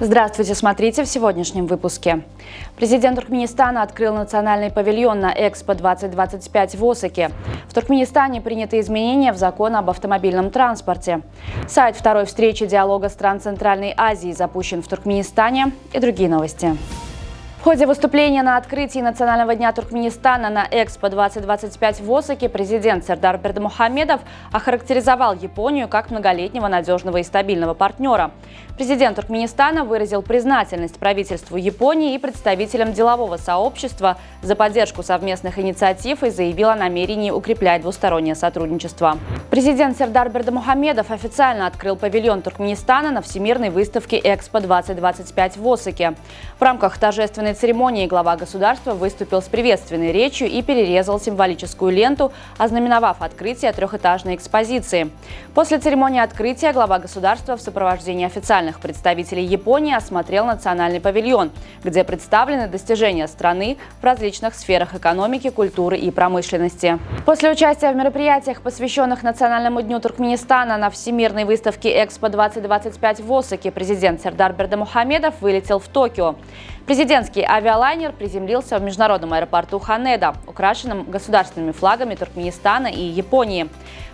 Здравствуйте, смотрите в сегодняшнем выпуске. Президент Туркменистана открыл национальный павильон на Экспо-2025 в Осаке. В Туркменистане приняты изменения в закон об автомобильном транспорте. Сайт второй встречи диалога стран Центральной Азии запущен в Туркменистане и другие новости. В ходе выступления на открытии Национального дня Туркменистана на Экспо-2025 в Осаке президент Сердар Бердымухамедов охарактеризовал Японию как многолетнего, надежного и стабильного партнера. Президент Туркменистана выразил признательность правительству Японии и представителям делового сообщества за поддержку совместных инициатив и заявил о намерении укреплять двустороннее сотрудничество. Президент Сердар Бердымухамедов официально открыл павильон Туркменистана на Всемирной выставке Экспо-2025 в Осаке. В рамках торжественной церемонии глава государства выступил с приветственной речью и перерезал символическую ленту, ознаменовав открытие трехэтажной экспозиции. После церемонии открытия глава государства в сопровождении официальных представителей Японии осмотрел национальный павильон, где представлены достижения страны в различных сферах экономики, культуры и промышленности. После участия в мероприятиях, посвященных Национальному дню Туркменистана на Всемирной выставке Экспо-2025 в Осаке, президент Сердар Бердымухамедов вылетел в Токио. Президентский авиалайнер приземлился в международном аэропорту Ханеда, украшенном государственными флагами Туркменистана и Японии.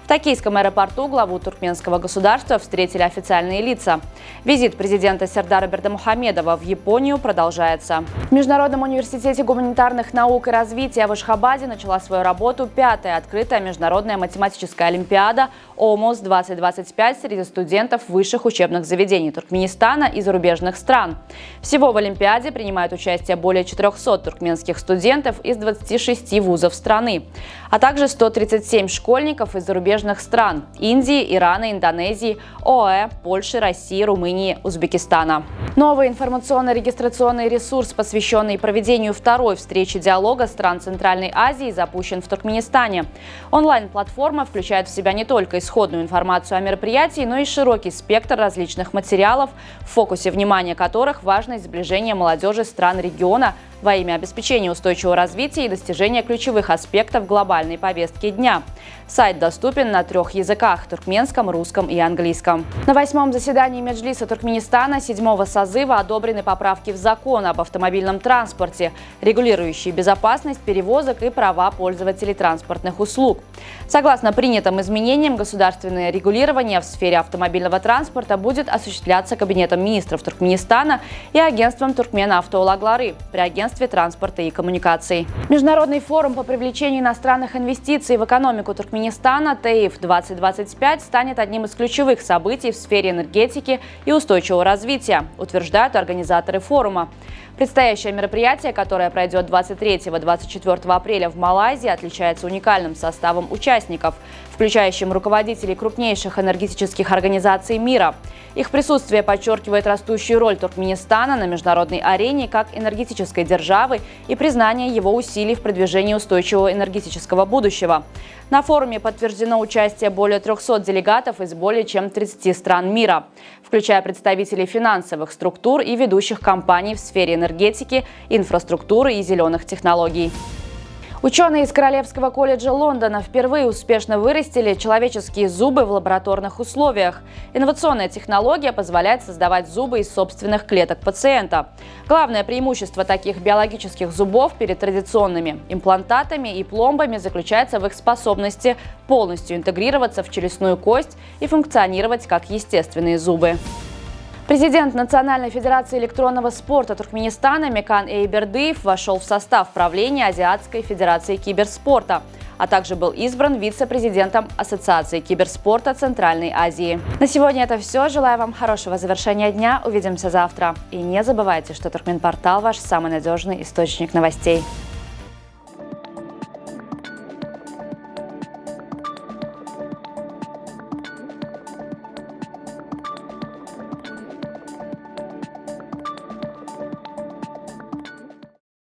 В токийском аэропорту главу туркменского государства встретили официальные лица. Визит президента Сердара Бердымухамедова в Японию продолжается. В Международном университете гуманитарных наук и развития в Ашхабаде начала свою работу 5-я открытая международная математическая олимпиада ОМОС-2025 среди студентов высших учебных заведений Туркменистана и зарубежных стран. Всего в олимпиаде принимают участие более 400 туркменских студентов из 26 вузов страны, а также 137 школьников из зарубежных стран – Индии, Ирана, Индонезии, ОАЭ, Польши, России, Румынии, Узбекистана. Новый информационно-регистрационный ресурс, посвященный проведению второй встречи диалога стран Центральной Азии, запущен в Туркменистане. Онлайн-платформа включает в себя не только исходную информацию о мероприятии, но и широкий спектр различных материалов, в фокусе внимания которых важность сближения молодежи стран региона во имя обеспечения устойчивого развития и достижения ключевых аспектов глобальной повестки дня. Сайт доступен на 3 языках – туркменском, русском и английском. На 8-м заседании Меджлиса Туркменистана 7-го созыва одобрены поправки в закон об автомобильном транспорте, регулирующие безопасность перевозок и права пользователей транспортных услуг. Согласно принятым изменениям, государственное регулирование в сфере автомобильного транспорта будет осуществляться Кабинетом министров Туркменистана и агентством Туркмен-Авто-Олаглары при агентстве транспорта и коммуникаций. Международный форум по привлечению иностранных инвестиций в экономику Туркменистана ТЭИФ-2025 станет одним из ключевых событий в сфере энергетики и устойчивого развития, утверждают организаторы форума. Предстоящее мероприятие, которое пройдет 23-24 апреля в Малайзии, отличается уникальным составом участников, включающим руководителей крупнейших энергетических организаций мира. Их присутствие подчеркивает растущую роль Туркменистана на международной арене как энергетической державы и признание его усилий в продвижении устойчивого энергетического будущего. На форуме подтверждено участие более 300 делегатов из более чем 30 стран мира, включая представителей финансовых структур и ведущих компаний в сфере энергетики, инфраструктуры и зеленых технологий. Ученые из Королевского колледжа Лондона впервые успешно вырастили человеческие зубы в лабораторных условиях. Инновационная технология позволяет создавать зубы из собственных клеток пациента. Главное преимущество таких биологических зубов перед традиционными имплантатами и пломбами заключается в их способности полностью интегрироваться в челюстную кость и функционировать как естественные зубы. Президент Национальной федерации электронного спорта Туркменистана Мекан Эйбердыев вошел в состав правления Азиатской федерации киберспорта, а также был избран вице-президентом Ассоциации киберспорта Центральной Азии. На сегодня это все. Желаю вам хорошего завершения дня. Увидимся завтра. И не забывайте, что Туркменпортал – ваш самый надежный источник новостей.